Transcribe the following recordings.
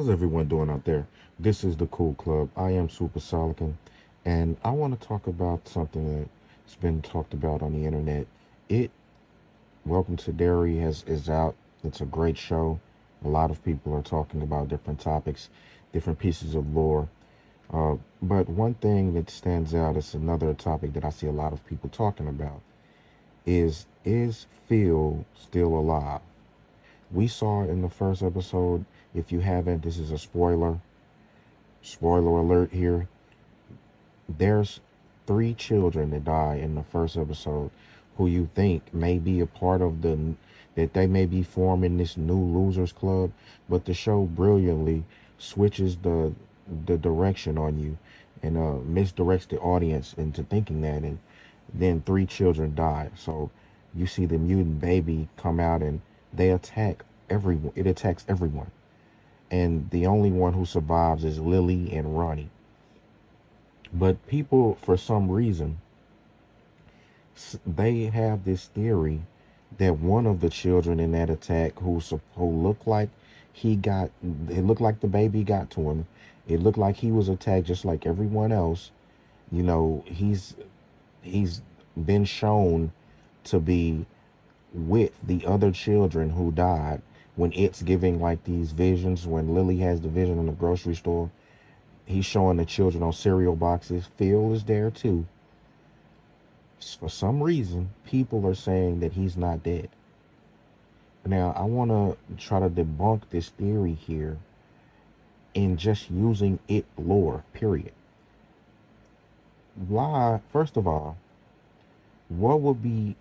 How's everyone doing out there? This is the Cool Club. I am Super Solican, and I want to talk about something that's been talked about on the internet. It Welcome to Derry is out. It's a great show. A lot of people are talking about different topics, different pieces of lore. But one thing that stands out is another topic that I see a lot of people talking about is Phil still alive? We saw in the first episode. If you haven't, this is a spoiler alert here. There's three children that die in the first episode who you think may be a part of that they may be forming this new losers club, but the show brilliantly switches the direction on you and misdirects the audience into thinking that, and then three children die. So you see the mutant baby come out and they attack everyone. It attacks everyone, and the only one who survives is Lily and Ronnie. But people, for some reason, they have this theory that one of the children in that attack, who looked like it looked like the baby got to him. It looked like he was attacked just like everyone else. You know, he's been shown to be with the other children who died when it's giving like these visions. When Lily has the vision in the grocery store, he's showing the children on cereal boxes. Phil is there too. For some reason, people are saying that he's not dead. Now, I want to try to debunk this theory here in just using it lore, period. Why, first of all, what would be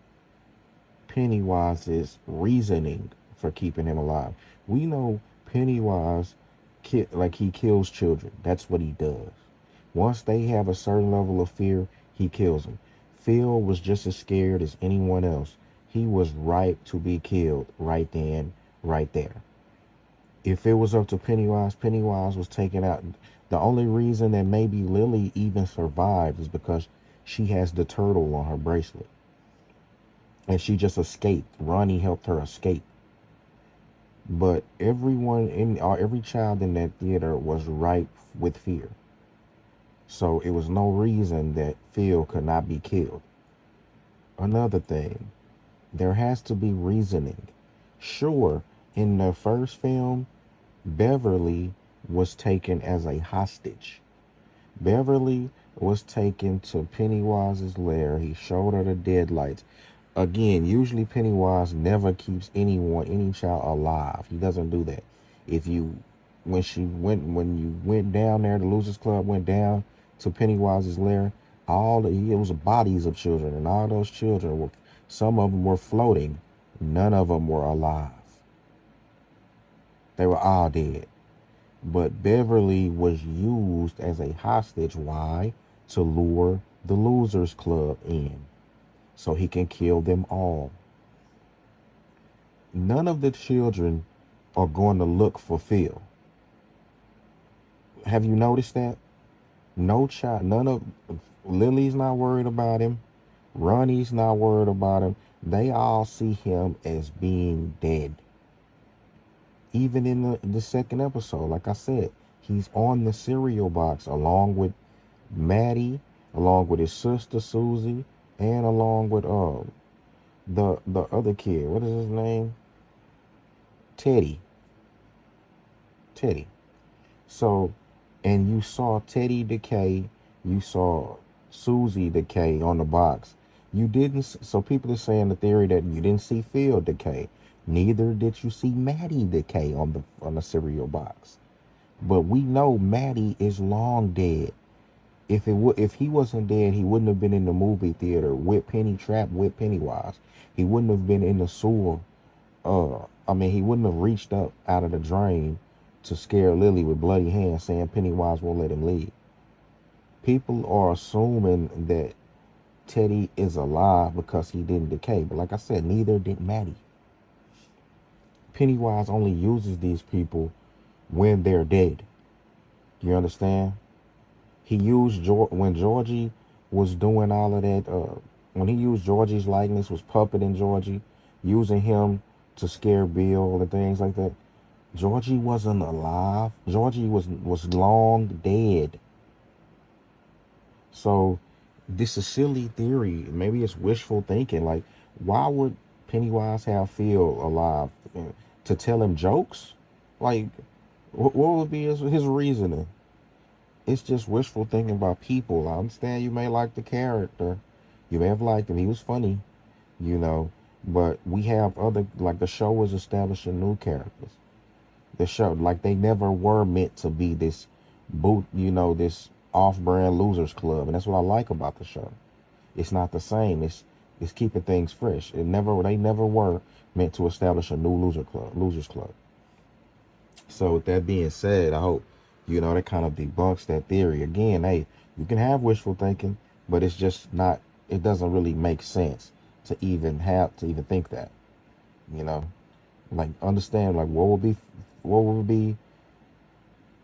Pennywise's reasoning for keeping him alive? We know Pennywise, he kills children. That's what he does. Once they have a certain level of fear, he kills them. Phil was just as scared as anyone else. He was ripe to be killed right then, right there. If it was up to Pennywise, Pennywise was taken out. The only reason that maybe Lily even survived is because she has the turtle on her bracelet. And she just escaped. Ronnie helped her escape. But every child in that theater was ripe with fear. So it was no reason that Phil could not be killed. Another thing, there has to be reasoning. Sure, in the first film, Beverly was taken as a hostage. Beverly was taken to Pennywise's lair. He showed her the deadlights. Again, usually Pennywise never keeps any child alive. He doesn't do that. If you, when you went down there, the Losers Club went down to Pennywise's lair. It was bodies of children, and all those children were, some of them were floating. None of them were alive. They were all dead. But Beverly was used as a hostage. Why? To lure the Losers Club in, so he can kill them all. None of the children are going to look for Phil. Have you noticed that? No child, none of Lily's not worried about him. Ronnie's not worried about him. They all see him as being dead. Even in the second episode, like I said, he's on the cereal box along with Maddie, along with his sister Susie, and along with the other kid. What is his name? Teddy. Teddy. So, and you saw Teddy decay. You saw Susie decay on the box. You didn't. So people are saying the theory that you didn't see Phil decay. Neither did you see Maddie decay on the cereal box. But we know Maddie is long dead. If he wasn't dead, he wouldn't have been in the movie theater with trapped with Pennywise. He wouldn't have been in the sewer. He wouldn't have reached up out of the drain to scare Lily with bloody hands, saying Pennywise won't let him leave. People are assuming that Teddy is alive because he didn't decay. But like I said, neither did Maddie. Pennywise only uses these people when they're dead. You understand? He used when Georgie was doing all of that. When he used Georgie's likeness, was puppeting Georgie, using him to scare Bill and things like that. Georgie wasn't alive. Georgie was long dead. So this is silly theory. Maybe it's wishful thinking. Like, why would Pennywise have Phil alive? To tell him jokes? Like, what would be his reasoning? It's just wishful thinking about people. I understand you may like the character. You may have liked him. He was funny, you know. But we have other, like the show was establishing new characters. The show, like they never were meant to be this this off-brand losers club. And that's what I like about the show. It's not the same. It's keeping things fresh. They never were meant to establish a new losers club. So with that being said, I hope that kind of debunks that theory. Again, hey, you can have wishful thinking, but it's just not. It doesn't really make sense to even think that. You know, like understand like what would be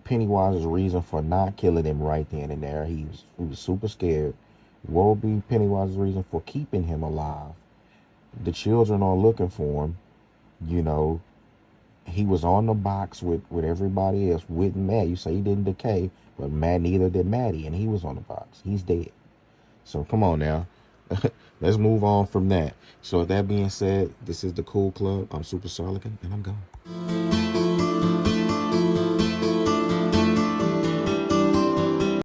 Pennywise's reason for not killing him right then and there. He was super scared. What would be Pennywise's reason for keeping him alive? The children are looking for him. You know, he was on the box with everybody else with Matt. You say he didn't decay, but neither did Maddie, and he was on the box. He's dead. So come on now. Let's move on from that. So with that being said, this is the Cool Club. I'm Super Solican, and I'm gone.